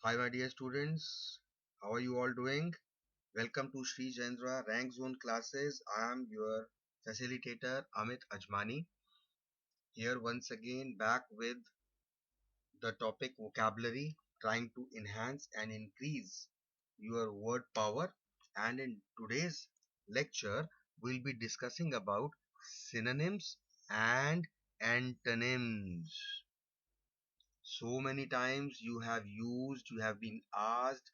Hi, my dear students. How are you all doing? Welcome to Sri Jendra Rank Zone classes. I am your facilitator Amit Ajmani here once again back with the topic vocabulary, trying to enhance and increase your word power. And in today's lecture, we'll be discussing about synonyms and antonyms. So many times you have been asked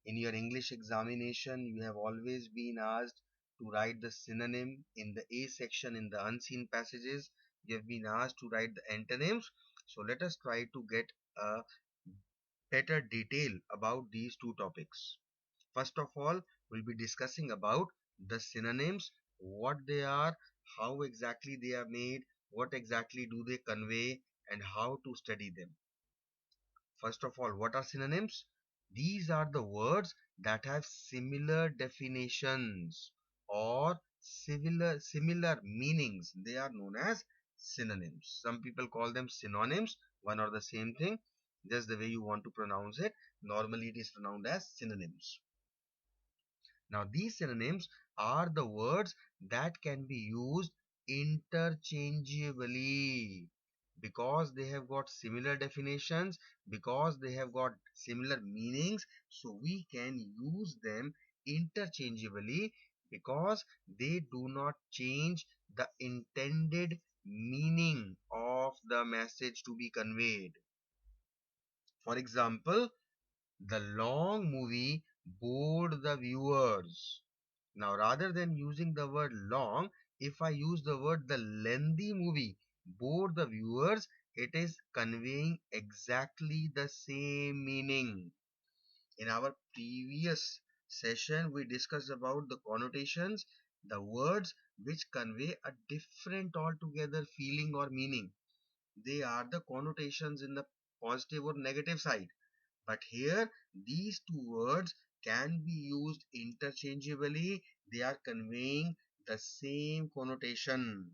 in your English examination, you have always been asked to write the synonym in the A section in the unseen passages. You have been asked to write the antonyms. So let us try to get a better detail about these two topics. First of all, we'll be discussing about the synonyms, what they are, how exactly they are made, what exactly do they convey, and how to study them. First of all, what are synonyms? These are the words that have similar definitions or similar meanings. They are known as synonyms. Some people call them synonyms, one or the same thing, just the way you want to pronounce it. Normally, it is pronounced as synonyms. Now, these synonyms are the words that can be used interchangeably because they have got similar definitions, because they have got similar meanings. So, we can use them interchangeably because they do not change the intended meaning of the message to be conveyed. For example, the long movie bored the viewers. Now, rather than using the word long, if I use the word the lengthy movie bored the viewers, it is conveying exactly the same meaning. In our previous session, we discussed about the connotations, the words which convey a different altogether feeling or meaning. They are the connotations in the positive or negative side. But here, these two words can be used interchangeably. They are conveying the same connotation.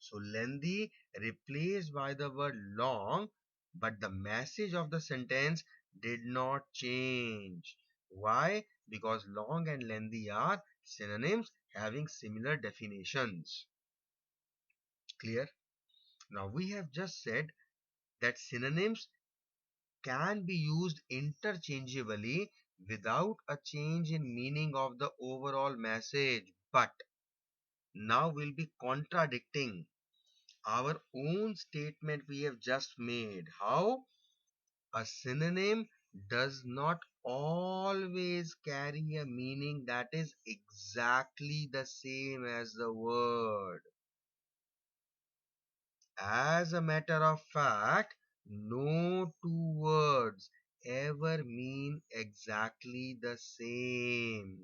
So, lengthy replaced by the word long, but the message of the sentence did not change. Why? Because long and lengthy are synonyms having similar definitions. Clear? Now, we have just said that synonyms can be used interchangeably without a change in meaning of the overall message. But now we'll be contradicting our own statement we have just made. How? A synonym does not always carry a meaning that is exactly the same as the word. As a matter of fact, no two words ever mean exactly the same.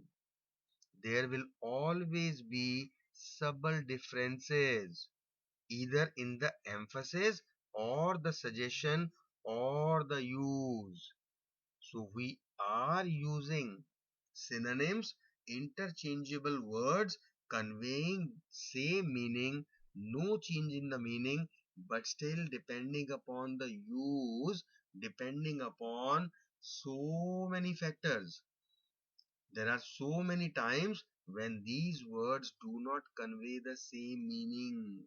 There will always be subtle differences, either in the emphasis or the suggestion or the use. So we are using synonyms, interchangeable words conveying same meaning, no change in the meaning, but still depending upon the use, depending upon so many factors. There are so many times when these words do not convey the same meaning.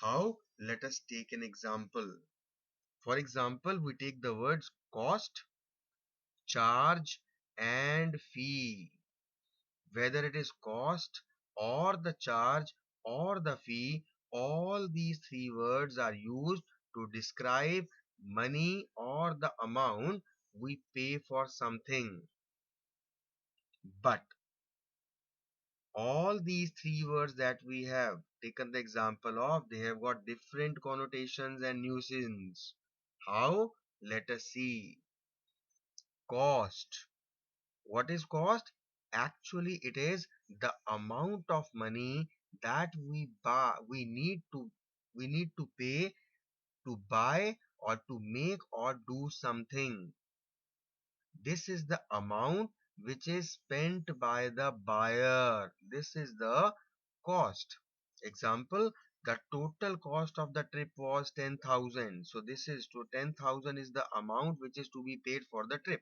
How? Let us take an example. For example, we take the words cost, charge, and fee. Whether it is cost or the charge or the fee, all these three words are used to describe money or the amount we pay for something. But all these three words that we have taken the example of, they have got different connotations and nuisance. How? Let us see. Cost. What is cost? Actually, it is the amount of money that we need to pay to buy or to make or do something. This is the amount which is spent by the buyer. This is the cost. Example, The total cost of the trip was 10,000. So this is to 10,000 is the amount which is to be paid for the trip.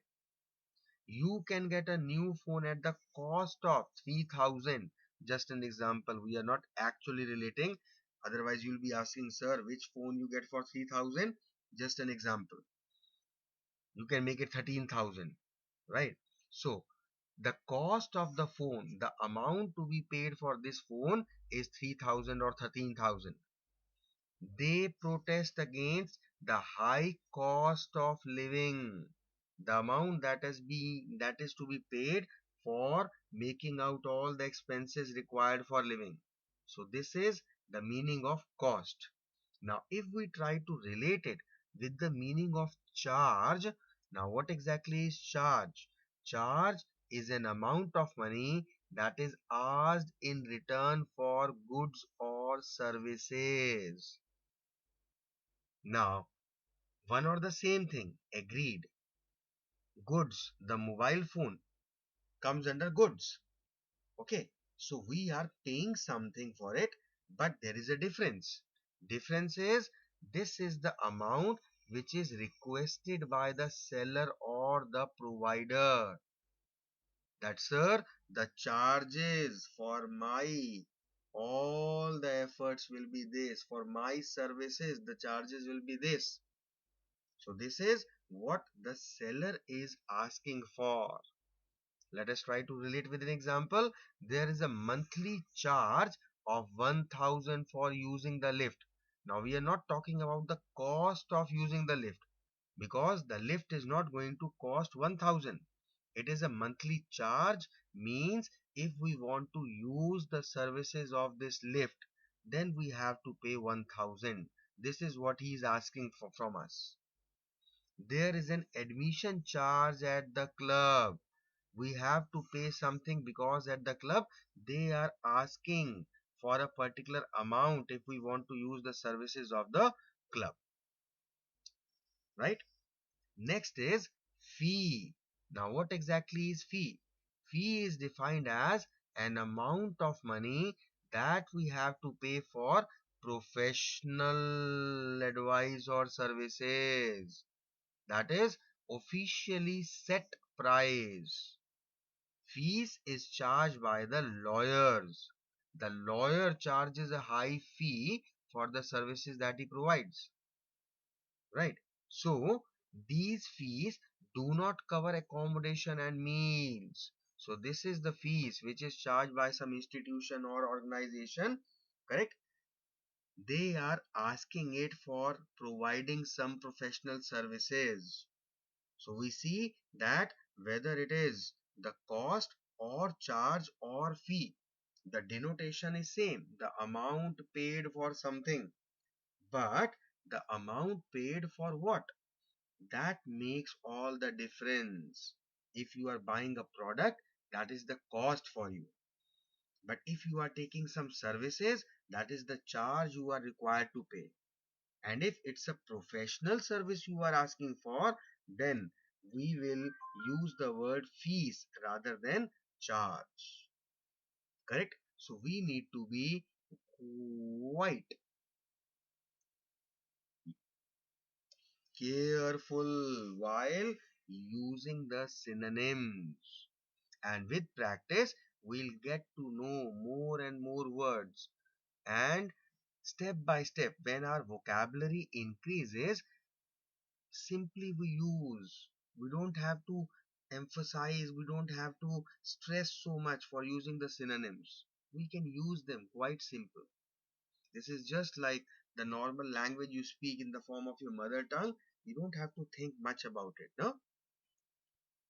You can get a new phone at the cost of 3,000. Just an example. We are not actually relating. Otherwise, you'll be asking, sir, which phone you get for 3,000? Just an example. You can make it 13,000, right? So the cost of the phone, the amount to be paid for this phone is 3,000 or 13,000. They protest against the high cost of living, the amount that is to be paid for making out all the expenses required for living. So this is the meaning of cost. Now, if we try to relate it with the meaning of charge, now what exactly is charge? Charge is an amount of money that is asked in return for goods or services. Now, one or the same thing, agreed. Goods, the mobile phone comes under goods. Okay, so we are paying something for it, but there is a difference. Difference is this is the amount which is requested by the seller or the provider. That, sir, the charges for my all the efforts will be this. For my services, the charges will be this. So this is what the seller is asking for. Let us try to relate with an example. There is a monthly charge of 1,000 for using the lift. Now we are not talking about the cost of using the lift because the lift is not going to cost 1,000. It is a monthly charge, means if we want to use the services of this lift, then we have to pay 1,000. This is what he is asking for from us. There is an admission charge at the club. We have to pay something because at the club they are asking for a particular amount if we want to use the services of the club, right? Next is fee. Now what exactly is fee? Fee is defined as an amount of money that we have to pay for professional advice or services. That is officially set price. Fees is charged by the lawyers. The lawyer charges a high fee for the services that he provides, right? So these fees do not cover accommodation and meals. So this is the fees which is charged by some institution or organization, correct? They are asking it for providing some professional services. So we see that whether it is the cost or charge or fee, the denotation is same, the amount paid for something. But the amount paid for what? That makes all the difference. If you are buying a product, that is the cost for you. But if you are taking some services, that is the charge you are required to pay. And if it's a professional service you are asking for, then we will use the word fees rather than charge. Correct? So we need to be quite careful while using the synonyms. And with practice, we'll get to know more and more words. And step by step, when our vocabulary increases, simply we use. We don't have to emphasize, we don't have to stress so much for using the synonyms. We can use them quite simple. This is just like the normal language you speak in the form of your mother tongue. You don't have to think much about it, no?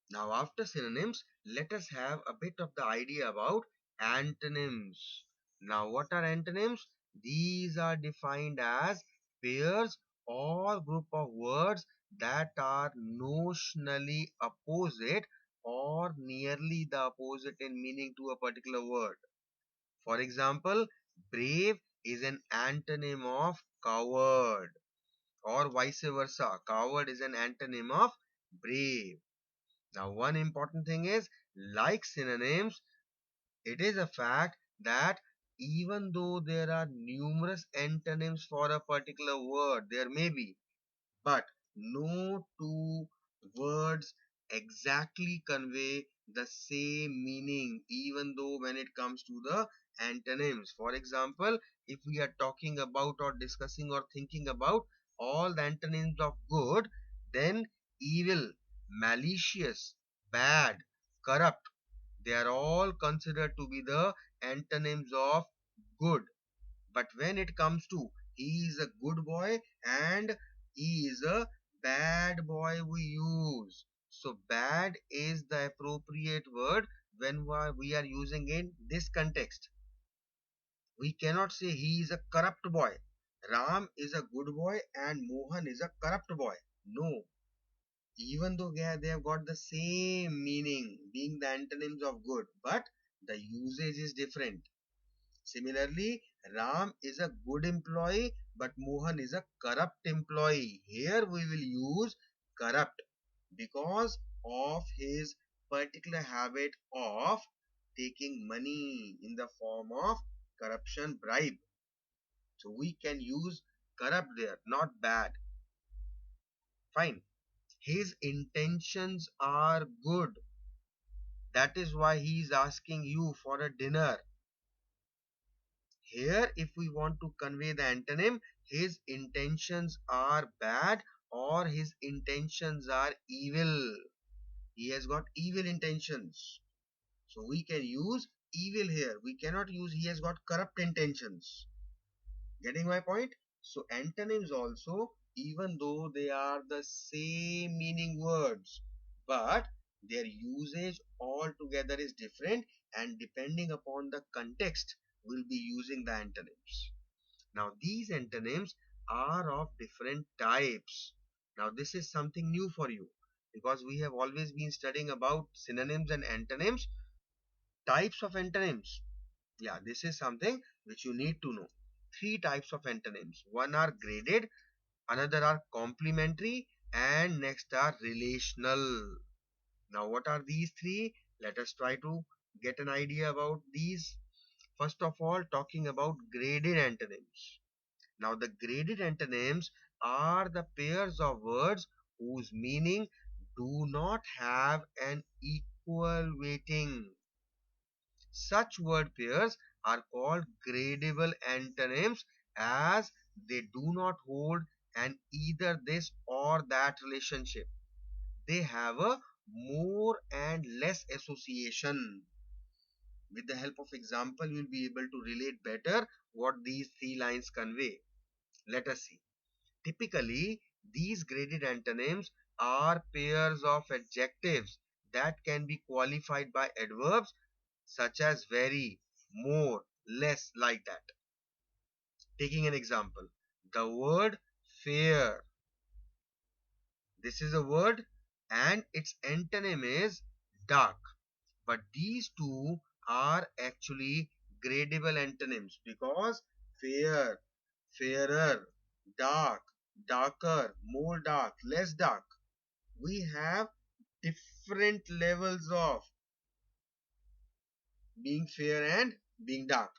Now, after synonyms, let us have a bit of the idea about antonyms. Now, what are antonyms? These are defined as pairs or group of words that are notionally opposite or nearly the opposite in meaning to a particular word. For example, brave is an antonym of coward, or vice versa. Coward is an antonym of brave. Now, one important thing is, like synonyms, it is a fact that even though there are numerous antonyms for a particular word, there may be, but no two words exactly convey the same meaning, even though when it comes to the antonyms. For example, if we are talking about or discussing or thinking about all the antonyms of good, then evil, malicious, bad, corrupt, they are all considered to be the antonyms of good. But when it comes to he is a good boy and he is a bad boy, we use. So bad is the appropriate word when we are using in this context. We cannot say he is a corrupt boy. Ram is a good boy and Mohan is a corrupt boy. No. Even though they have got the same meaning, being the antonyms of good, but the usage is different. Similarly, Ram is a good employee, but Mohan is a corrupt employee. Here we will use corrupt because of his particular habit of taking money in the form of corruption, bribe. So we can use corrupt there, not bad. Fine. His intentions are good. That is why he is asking you for a dinner. Here, if we want to convey the antonym, his intentions are bad or his intentions are evil. He has got evil intentions. So we can use evil here. We cannot use he has got corrupt intentions. Getting my point? So antonyms also, even though they are the same meaning words, but their usage altogether is different, and depending upon the context, we'll be using the antonyms. Now these antonyms are of different types. Now this is something new for you because we have always been studying about synonyms and antonyms. Types of antonyms. Yeah, this is something which you need to know. Three types of antonyms. One are graded, another are complementary, and next are relational. Now what are these three? Let us try to get an idea about these. First of all, talking about graded antonyms. Now the graded antonyms are the pairs of words whose meaning do not have an equal weighting. Such word pairs are called gradable antonyms as they do not hold an either this or that relationship. They have a more and less association. With the help of example, you will be able to relate better what these three lines convey. Let us see. Typically, these graded antonyms are pairs of adjectives that can be qualified by adverbs such as very, more, less, like that. Taking an example, the word fair. This is a word and its antonym is dark. But these two are actually gradable antonyms because fair, fairer, dark, darker, more dark, less dark. We have different levels of being fair and being dark.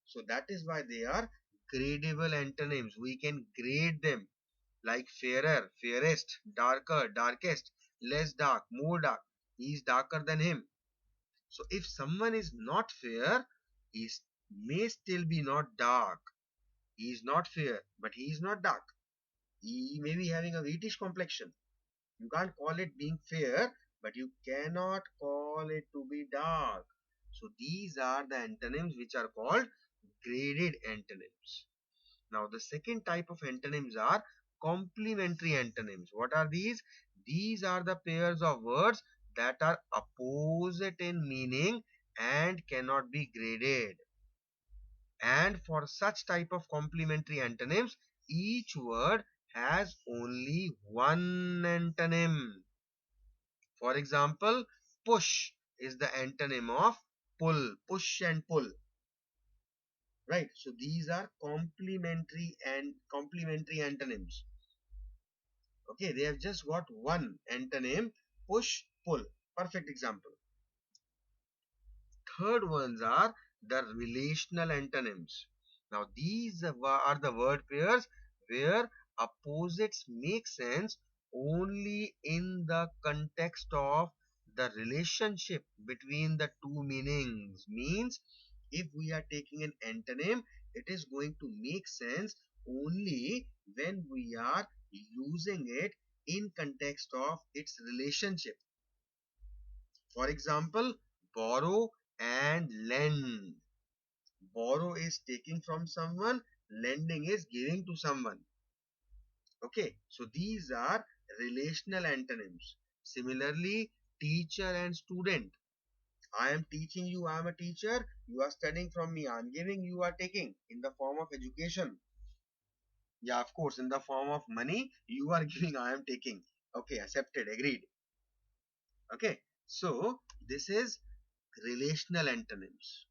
So that is why they are gradable antonyms. We can grade them like fairer, fairest, darker, darkest, less dark, more dark. He is darker than him. So if someone is not fair, he may still be not dark. He is not fair, but he is not dark. He may be having a whitish complexion. You can't call it being fair, but you cannot call it to be dark. So these are the antonyms which are called graded antonyms. Now the second type of antonyms are complementary antonyms. What are these? These are the pairs of words that are opposite in meaning and cannot be graded. And for such type of complementary antonyms, each word has only one antonym. For example, push is the antonym of pull, push and pull. Right? So these are complementary antonyms. Okay, they have just got one antonym, push, pull. Perfect example. Third ones are the relational antonyms. Now, these are the word pairs where opposites make sense only in the context of the relationship between the two meanings. Means, if we are taking an antonym, it is going to make sense only when we are using it in context of its relationship. For example, borrow and lend. Borrow is taking from someone, lending is giving to someone. Okay, so these are relational antonyms. Similarly, teacher and student. I am teaching you, I am a teacher, you are studying from me, I am giving, you are taking in the form of education. Yeah, of course, in the form of money, you are giving, I am taking. Okay, accepted, agreed. Okay, so this is relational antonyms.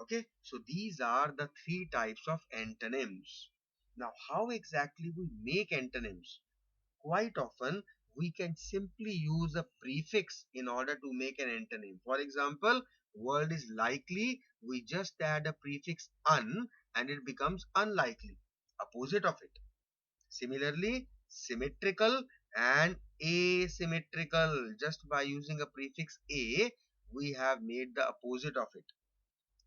Okay, so these are the three types of antonyms. Now, how exactly we make antonyms? Quite often, we can simply use a prefix in order to make an antonym. For example, word is likely, we just add a prefix un and it becomes unlikely, opposite of it. Similarly, symmetrical and asymmetrical, just by using a prefix a, we have made the opposite of it.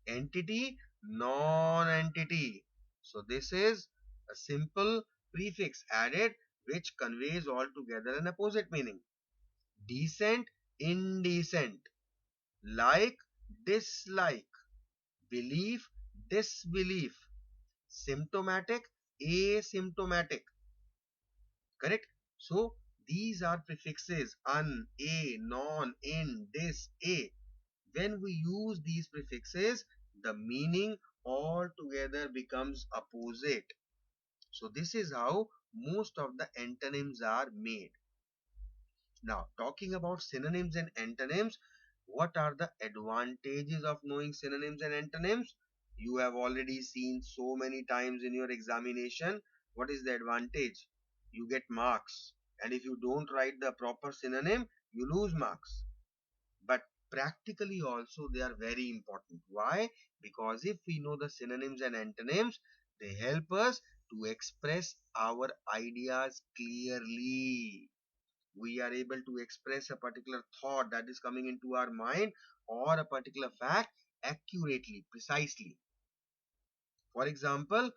Entity, non-entity. So this is a simple prefix added which conveys altogether an opposite meaning. Decent, indecent. Like, dislike. Belief, disbelief. Symptomatic, asymptomatic. Correct? So these are prefixes un, a, non, in, dis, a. When we use these prefixes, the meaning altogether becomes opposite. So this is how most of the antonyms are made. Now, talking about synonyms and antonyms, what are the advantages of knowing synonyms and antonyms? You have already seen so many times in your examination. What is the advantage? You get marks. And if you don't write the proper synonym, you lose marks. But practically also they are very important. Why? Because if we know the synonyms and antonyms, they help us to express our ideas clearly. We are able to express a particular thought that is coming into our mind or a particular fact accurately, precisely. For example,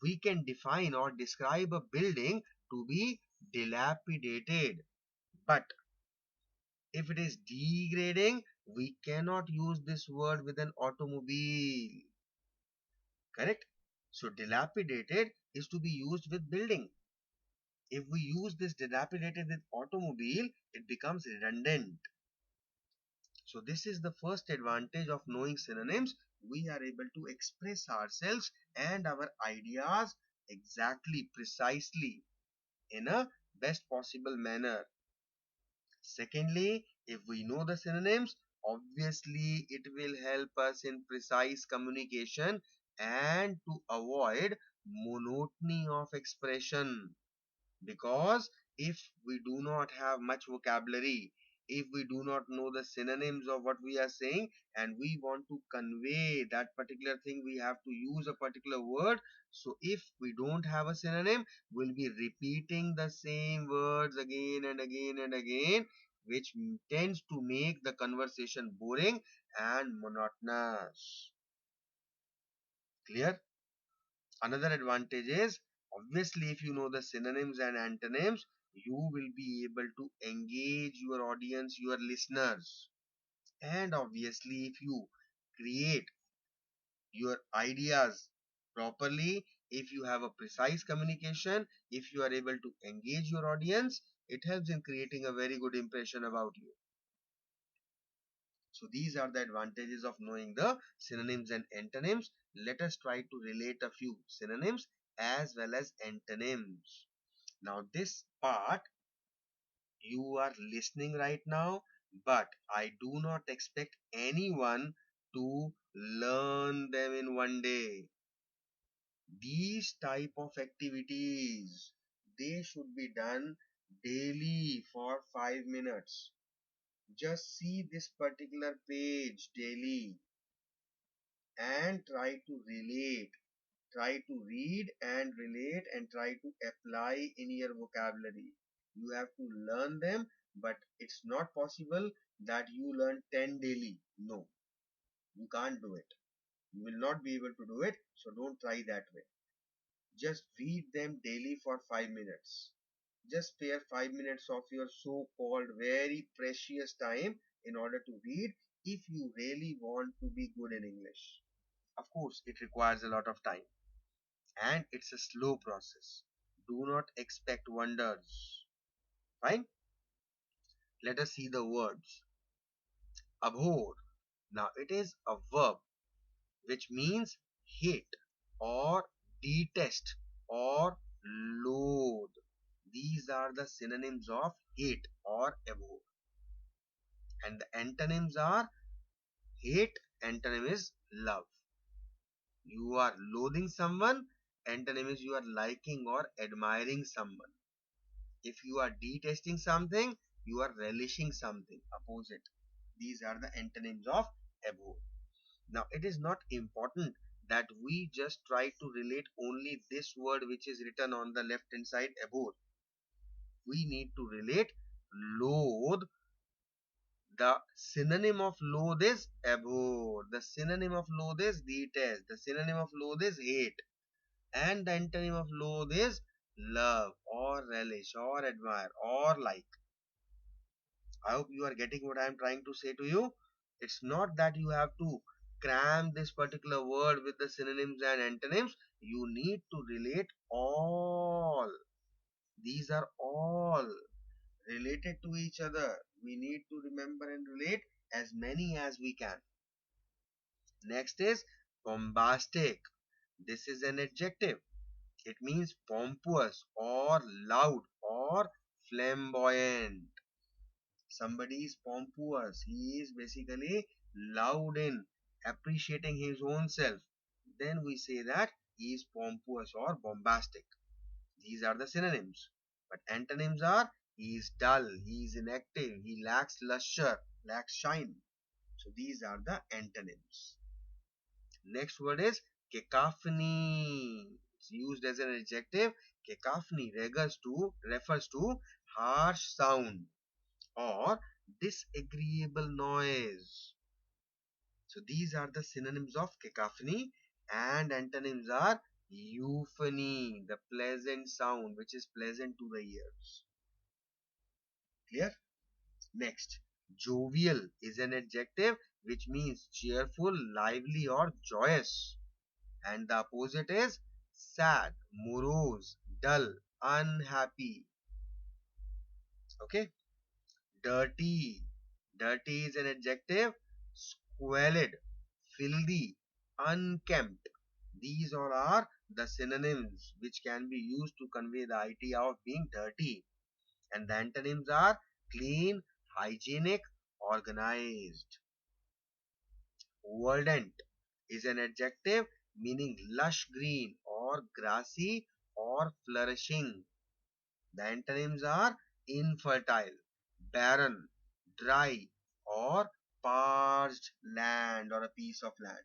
we can define or describe a building to be dilapidated. But if it is degrading, we cannot use this word with an automobile. Correct? So dilapidated is to be used with building. If we use this dilapidated with automobile, it becomes redundant. So this is the first advantage of knowing synonyms. We are able to express ourselves and our ideas exactly, precisely, in a best possible manner. Secondly, if we know the synonyms, obviously it will help us in precise communication and to avoid monotony of expression. Because if we do not have much vocabulary, if we do not know the synonyms of what we are saying and we want to convey that particular thing, we have to use a particular word. So if we don't have a synonym, we'll be repeating the same words again and again and again, which tends to make the conversation boring and monotonous. Clear? Another advantage is, obviously, if you know the synonyms and antonyms, you will be able to engage your audience, your listeners. And obviously, if you create your ideas properly, if you have a precise communication, if you are able to engage your audience, it helps in creating a very good impression about you. So these are the advantages of knowing the synonyms and antonyms. Let us try to relate a few synonyms as well as antonyms. Now this part you are listening right now, but I do not expect anyone to learn them in one day. These type of activities, they should be done daily for 5 minutes. Just see this particular page daily. and try to relate. Try to read and relate and try to apply in your vocabulary. You have to learn them, but it's not possible that you learn 10 daily. No, you can't do it. You will not be able to do it, so don't try that way. Just read them daily for 5 minutes. Just spare 5 minutes of your so called very precious time in order to read if you really want to be good in English. Of course, it requires a lot of time and it's a slow process. Do not expect wonders. Fine? Let us see the words. Abhor. Now it is a verb which means hate or detest or loathe. These are the synonyms of hate or abhor. And the antonyms are hate, antonym is love. You are loathing someone, antonym is you are liking or admiring someone. If you are detesting something, you are relishing something, opposite. These are the antonyms of abhor. Now, it is not important that we just try to relate only this word which is written on the left hand side, abhor. We need to relate loathe. The synonym of loathe is abhor. The synonym of loathe is detest. The synonym of loathe is hate. And the antonym of loathe is love or relish or admire or like. I hope you are getting what I am trying to say to you. It's not that you have to cram this particular word with the synonyms and antonyms. You need to relate all. These are all related to each other. We need to remember and relate as many as we can. Next is bombastic. This is an adjective. It means pompous or loud or flamboyant. Somebody is pompous. He is basically loud in appreciating his own self. Then we say that he is pompous or bombastic. These are the synonyms. But antonyms are he is dull, he is inactive, he lacks luster, lacks shine. So these are the antonyms. Next word is cacophony. It's used as an adjective. Cacophony refers to harsh sound or disagreeable noise. So these are the synonyms of cacophony and antonyms are euphony, the pleasant sound which is pleasant to the ears. Clear? Next, jovial is an adjective which means cheerful, lively or joyous. And the opposite is sad, morose, dull, unhappy. Okay? Dirty. Dirty is an adjective. Squalid, filthy, unkempt. These all are the synonyms which can be used to convey the idea of being dirty. And the antonyms are clean, hygienic, organized. Verdant is an adjective meaning lush green or grassy or flourishing. The antonyms are infertile, barren, dry, or parched land or a piece of land.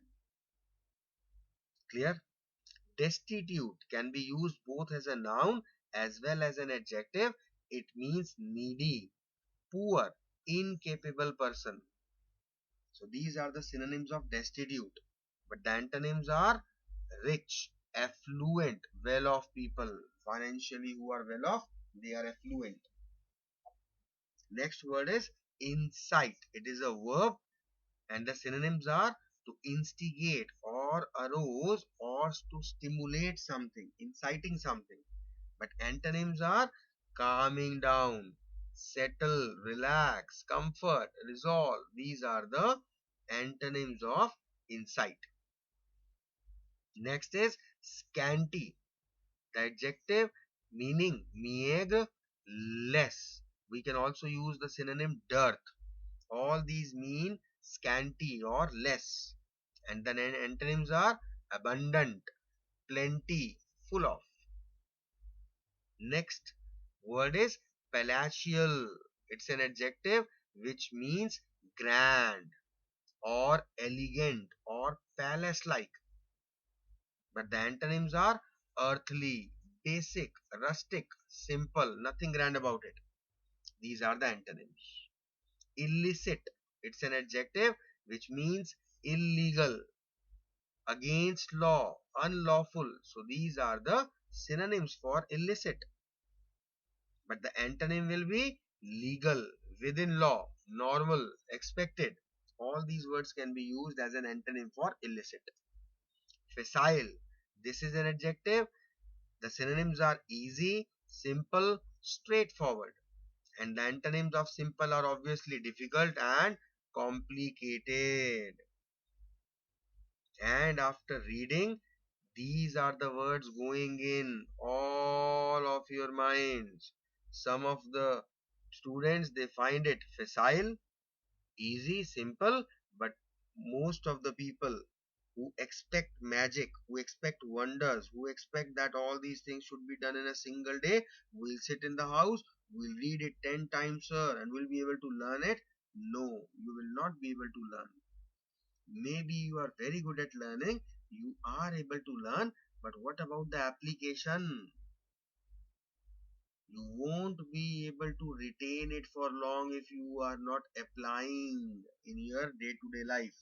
Clear? Destitute can be used both as a noun as well as an adjective. It means needy, poor, incapable person. So these are the synonyms of destitute. But the antonyms are rich, affluent, well off people. Financially, who are well off, they are affluent. Next word is incite. It is a verb and the synonyms are to instigate or arouse or to stimulate something, inciting something. But antonyms are calming down, settle, relax, comfort, resolve. These are the antonyms of incite. Next is scanty. The adjective meaning meagre, less. We can also use the synonym dearth. All these mean scanty or less. And the antonyms are abundant, plenty, full of. Next word is palatial. It's an adjective which means grand or elegant or palace-like. But the antonyms are earthly, basic, rustic, simple, nothing grand about it. These are the antonyms. Illicit, it's an adjective which means illegal, against law, unlawful. So these are the synonyms for illicit. But the antonym will be legal, within law, normal, expected. All these words can be used as an antonym for illicit. Facile, this is an adjective. The synonyms are easy, simple, straightforward. And the antonyms of simple are obviously difficult and complicated. And after reading, these are the words going in all of your minds. Some of the students, they find it facile, easy, simple, but most of the people who expect magic, who expect wonders, who expect that all these things should be done in a single day, will sit in the house, will read it 10 times, sir, and will be able to learn it. No, you will not be able to learn. Maybe you are very good at learning, you are able to learn, but what about the application? You won't be able to retain it for long if you are not applying in your day-to-day life,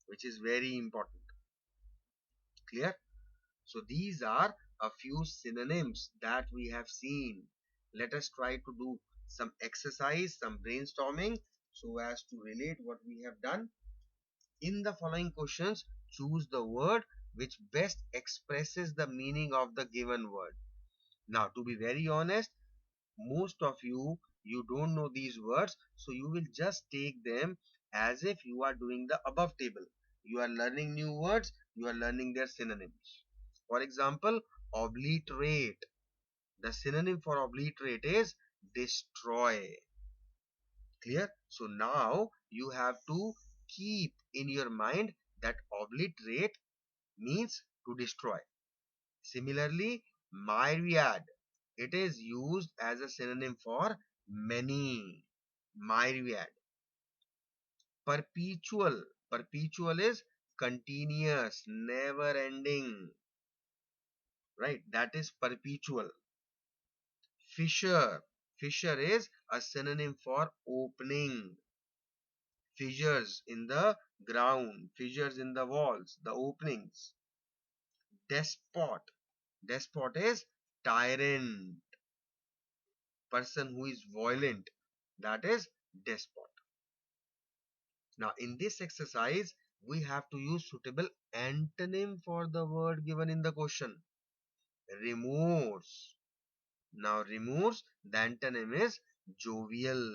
which is very important. Clear? So these are a few synonyms that we have seen. Let us try to do some exercise, some brainstorming, so as to relate what we have done. In the following questions, choose the word which best expresses the meaning of the given word. Now, to be very honest, most of you don't know these words, so you will just take them as if you are doing the above table. You are learning new words, you are learning their synonyms. For example, obliterate. The synonym for obliterate is destroy. Clear? So now you have to keep in your mind that obliterate means to destroy. Similarly, myriad, it is used as a synonym for many. Myriad. Perpetual. Perpetual is continuous, never ending. Right? That is perpetual. Fissure. Fissure is a synonym for opening. Fissures in the ground, fissures in the walls, the openings. Despot. Despot is tyrant, person who is violent. That is despot. Now, in this exercise, we have to use suitable antonym for the word given in the question. Remorse. Now, remorse, the antonym is jovial.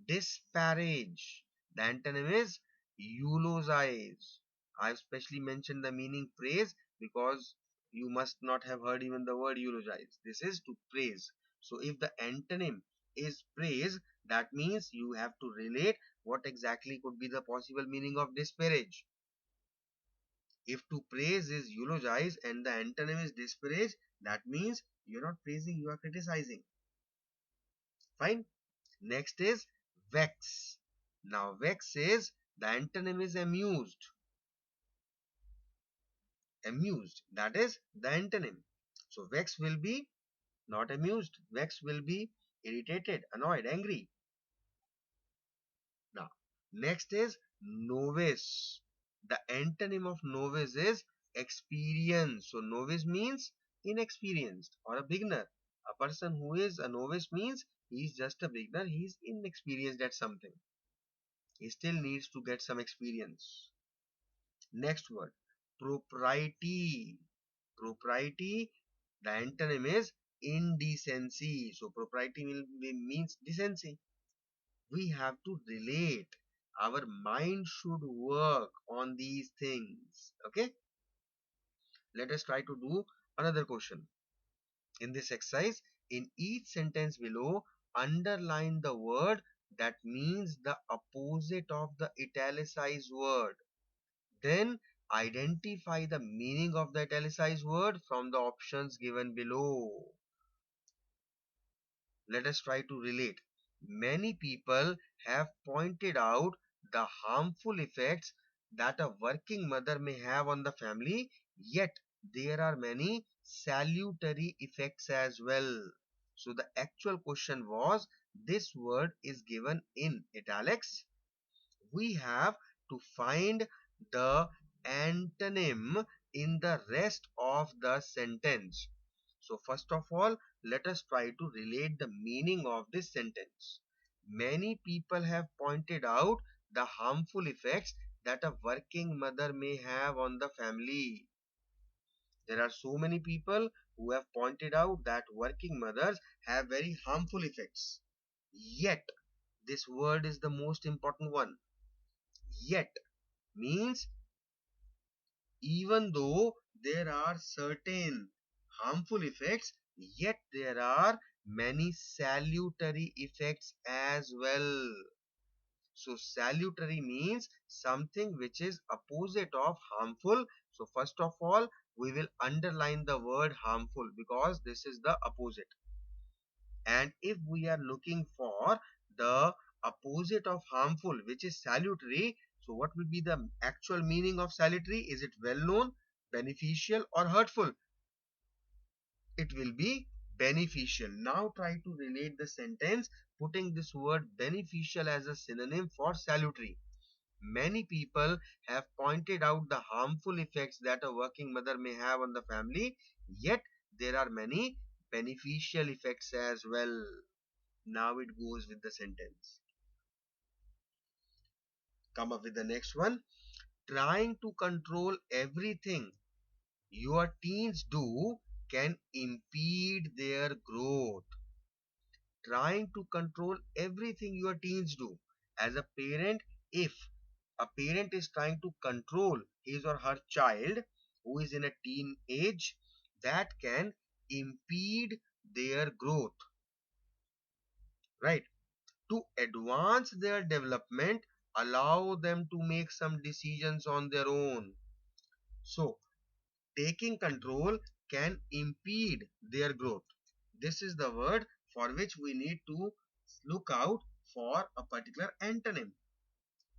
Disparage. The antonym is eulogize. I specially mentioned the meaning praise because you must not have heard even the word eulogize. This is to praise. So if the antonym is praise, that means you have to relate what exactly could be the possible meaning of disparage. If to praise is eulogize and the antonym is disparage, that means you're not praising, you are criticizing. Fine. Next is vex. Now vex is the antonym is amused. Amused, that is the antonym. So vex will be not amused. Vex will be irritated, annoyed, angry. Now next is novice. The antonym of novice is experience. So novice means inexperienced or a beginner. A person who is a novice means he is just a beginner. He is inexperienced at something. He still needs to get some experience. Next word, propriety. Propriety, the antonym is indecency. So propriety means decency. We have to relate. Our mind should work on these things. Okay. Let us try to do another question. In this exercise, in each sentence below, underline the word that means the opposite of the italicized word. Then identify the meaning of the italicized word from the options given below. Let us try to relate. Many people have pointed out the harmful effects that a working mother may have on the family, yet there are many salutary effects as well. So the actual question was, this word is given in italics. We have to find the antonym in the rest of the sentence. So first of all, let us try to relate the meaning of this sentence. Many people have pointed out the harmful effects that a working mother may have on the family. There are so many people who have pointed out that working mothers have very harmful effects. Yet, this word is the most important one. Yet means even though there are certain harmful effects, yet there are many salutary effects as well. So salutary means something which is opposite of harmful. So first of all, we will underline the word harmful because this is the opposite. And if we are looking for the opposite of harmful, which is salutary, so what will be the actual meaning of salutary? Is it well known, beneficial, or hurtful? It will be beneficial. Now try to relate the sentence putting this word beneficial as a synonym for salutary. Many people have pointed out the harmful effects that a working mother may have on the family, yet there are many beneficial effects as well. Now it goes with the sentence. Come up with the next one. Trying to control everything your teens do can impede their growth. Trying to control everything your teens do. As a parent, if a parent is trying to control his or her child who is in a teen age, that can impede their growth, right? To advance their development, allow them to make some decisions on their own. So, taking control can impede their growth. This is the word for which we need to look out for a particular antonym.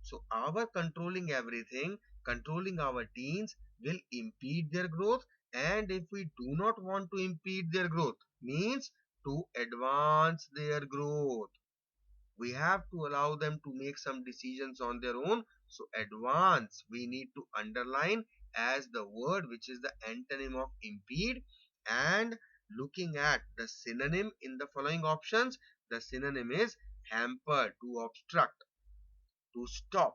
So, our controlling everything, controlling our teens will impede their growth. And if we do not want to impede their growth, means to advance their growth, we have to allow them to make some decisions on their own. So advance we need to underline as the word which is the antonym of impede. And looking at the synonym in the following options, the synonym is hamper, to obstruct, to stop.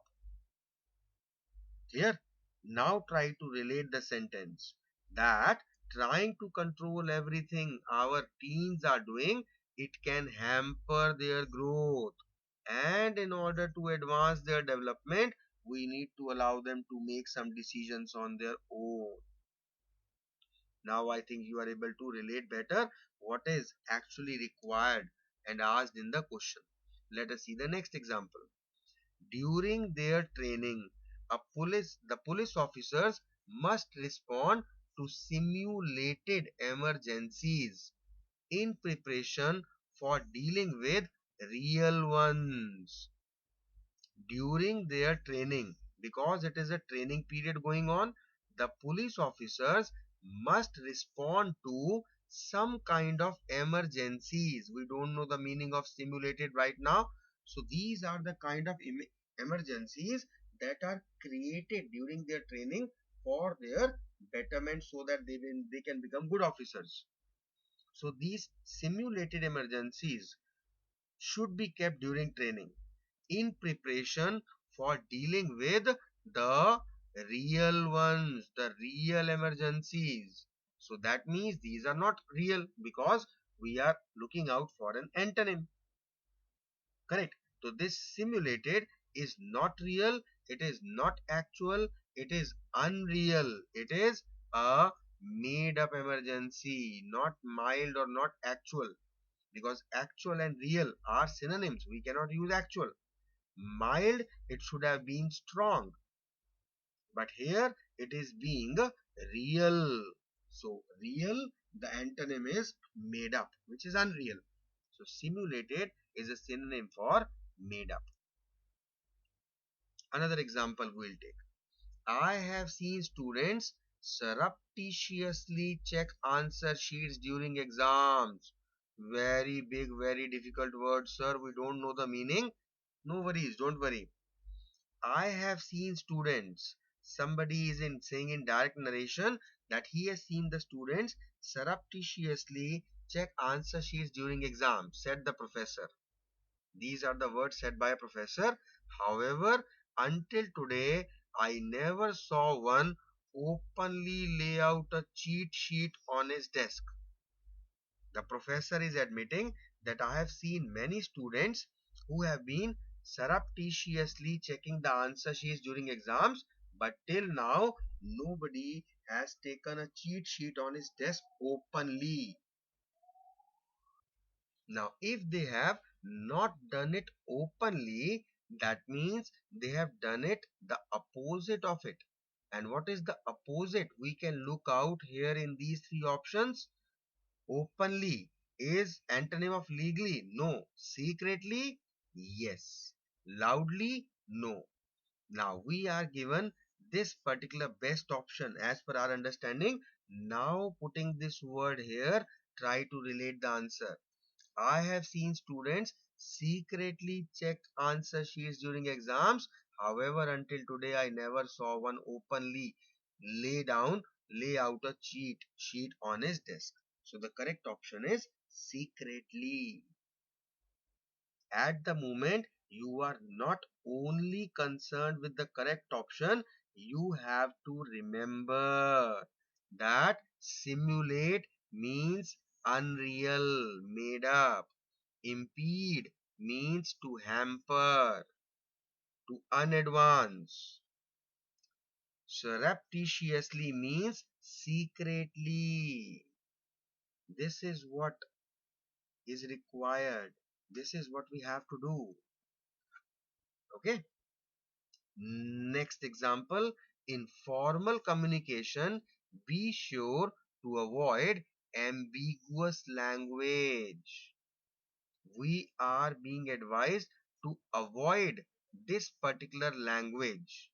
Here, now try to relate the sentence that trying to control everything our teens are doing, it can hamper their growth. And in order to advance their development, we need to allow them to make some decisions on their own. Now I think you are able to relate better what is actually required and asked in the question. Let us see the next example. During their training, the police officers must respond to simulated emergencies in preparation for dealing with real ones. During their training, because it is a training period going on, the police officers must respond to some kind of emergencies. We don't know the meaning of simulated right now. So these are the kind of emergencies that are created during their training for their betterment so that they can become good officers. So these simulated emergencies should be kept during training in preparation for dealing with the real ones, the real emergencies. So that means these are not real because we are looking out for an antonym. Correct. So this simulated is not real, it is not actual, it is unreal. It is a made up emergency, not mild or not actual. Because actual and real are synonyms. We cannot use actual. Mild, it should have been strong, but here it is being real. So real, the antonym is made up, which is unreal. So simulated is a synonym for made up. Another example we'll take. I have seen students surreptitiously check answer sheets during exams. Very big, very difficult word, sir. We don't know the meaning. No worries, don't worry. I have seen students. Somebody is in saying in direct narration that he has seen the students surreptitiously check answer sheets during exams, said the professor. These are the words said by a professor. However, until today, I never saw one openly lay out a cheat sheet on his desk. The professor is admitting that I have seen many students who have been surreptitiously checking the answer sheets during exams, but till now, nobody has taken a cheat sheet on his desk openly. Now, if they have not done it openly, that means they have done it the opposite of it. And what is the opposite? We can look out here in these three options. Openly is antonym of legally. No. Secretly? Yes. Loudly? No. Now we are given this particular best option as per our understanding. Now putting this word here, try to relate the answer. I have seen students secretly check answer sheets during exams. However, until today, I never saw one openly lay out a cheat sheet on his desk. So the correct option is secretly. At the moment, you are not only concerned with the correct option, you have to remember that simulate means unreal, made up. Impede means to hamper, to unadvance. Surreptitiously means secretly. This is what is required. This is what we have to do. Okay. Next example. In formal communication, be sure to avoid ambiguous language. We are being advised to avoid this particular language.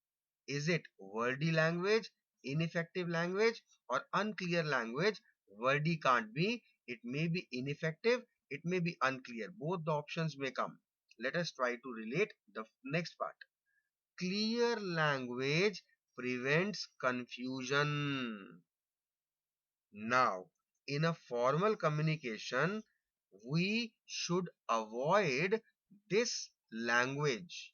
Is it wordy language, ineffective language, or unclear language? Wordy can't be. It may be ineffective, it may be unclear. Both the options may come. Let us try to relate the next part. Clear language prevents confusion. Now, in a formal communication, we should avoid this language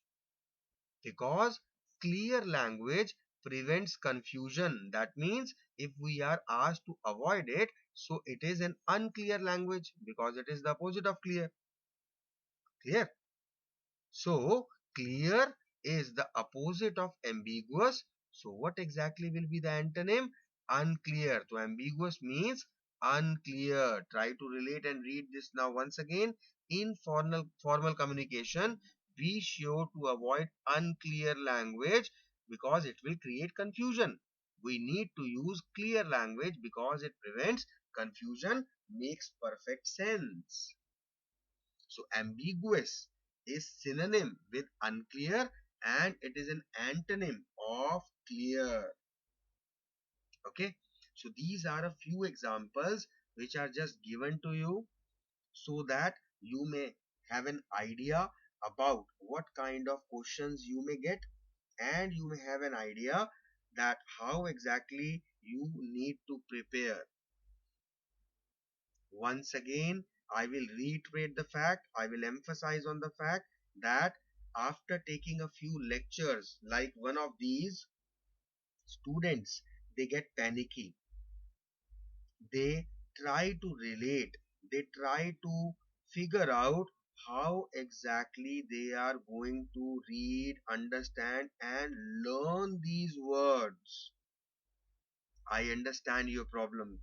because clear language prevents confusion. That means if we are asked to avoid it, so it is an unclear language because it is the opposite of clear. Clear? So, clear is the opposite of ambiguous. So, what exactly will be the antonym? Unclear. So, ambiguous means unclear. Try to relate and read this now once again. In formal communication, be sure to avoid unclear language because it will create confusion. We need to use clear language because it prevents confusion, makes perfect sense. So ambiguous is synonym with unclear and it is an antonym of clear. Okay. So these are a few examples which are just given to you so that you may have an idea about what kind of questions you may get and you may have an idea that how exactly you need to prepare. Once again, I will reiterate the fact, I will emphasize on the fact that after taking a few lectures like one of these, students they get panicky. They try to relate, they try to figure out how exactly they are going to read, understand, and learn these words. I understand your problem.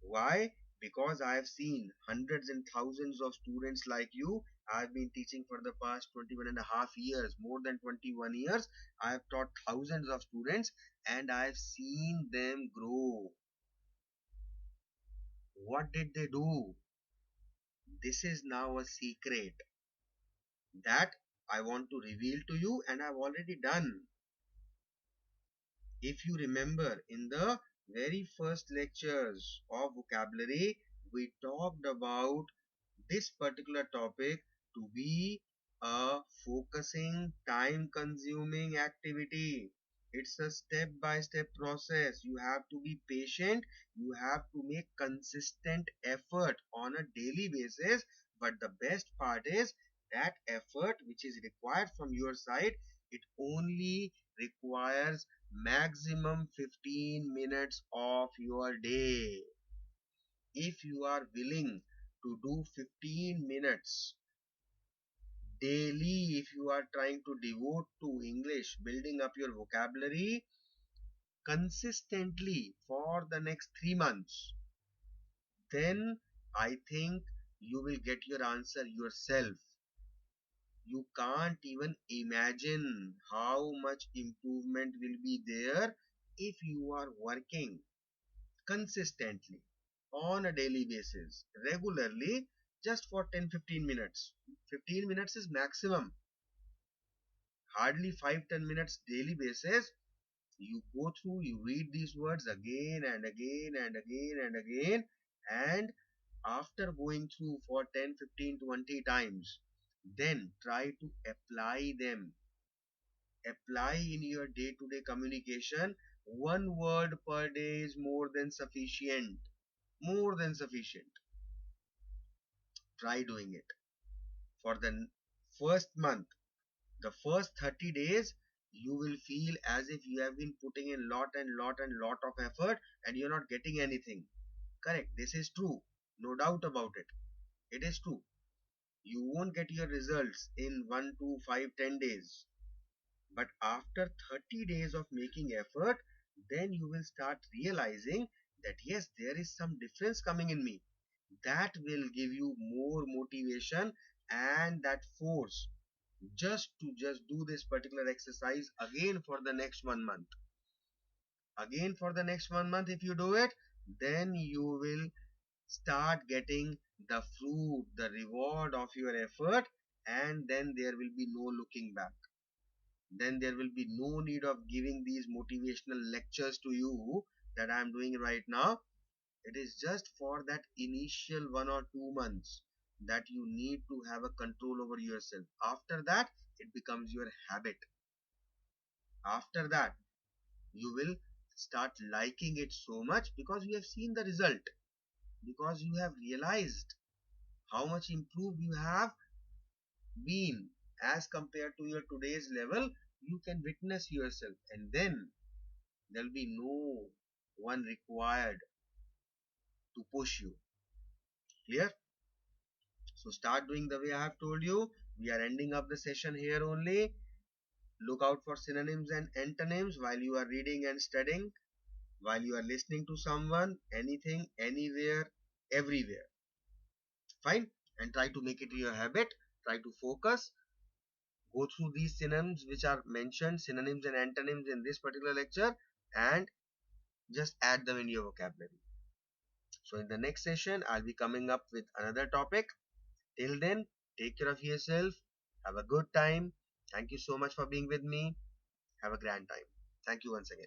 Why? Because I have seen hundreds and thousands of students like you. I've been teaching for the past 21 and a half years, more than 21 years. I have taught thousands of students and I've seen them grow. What did they do? This is now a secret that I want to reveal to you, and I've already done. If you remember, in the very first lectures of vocabulary, we talked about this particular topic to be a focusing, time consuming activity. It's a step by step process. You have to be patient, you have to make consistent effort on a daily basis. But the best part is that effort which is required from your side, it only requires maximum 15 minutes of your day. If you are willing to do 15 minutes daily, if you are trying to devote to English, building up your vocabulary consistently for the next 3 months, then I think you will get your answer yourself. You can't even imagine how much improvement will be there if you are working consistently on a daily basis, regularly, just for 10-15 minutes. 15 minutes is maximum, hardly 5-10 minutes daily basis. You go through, you read these words again and again and again and again, and after going through for 10, 15, 20 times, then try to apply them. Apply in your day to day communication. One word per day is more than sufficient. More than sufficient. Try doing it for the first month. The first 30 days, you will feel as if you have been putting in lot of effort and you're not getting anything. Correct. This is true. No doubt about it. It is true. You won't get your results in 1, 2, 5, 10 days. But after 30 days of making effort, then you will start realizing that yes, there is some difference coming in me. That will give you more motivation and that force just do this particular exercise again for the next 1 month. Again for the next 1 month, if you do it, then you will start getting the fruit, the reward of your effort, and then there will be no looking back. Then there will be no need of giving these motivational lectures to you that I am doing right now. It is just for that initial 1 or 2 months that you need to have a control over yourself. After that, it becomes your habit. After that, you will start liking it so much because you have seen the result, because you have realized how much improved you have been as compared to your today's level. You can witness yourself, and then there will be no one required to push you. Clear? So start doing the way I have told you. We are ending up the session here only. Look out for synonyms and antonyms while you are reading and studying, while you are listening to someone, anything, anywhere, everywhere. Fine? And try to make it your habit. Try to focus. Go through these synonyms which are mentioned, synonyms and antonyms in this particular lecture, and just add them in your vocabulary. So in the next session, I'll be coming up with another topic. Till then, take care of yourself. Have a good time. Thank you so much for being with me. Have a grand time. Thank you once again.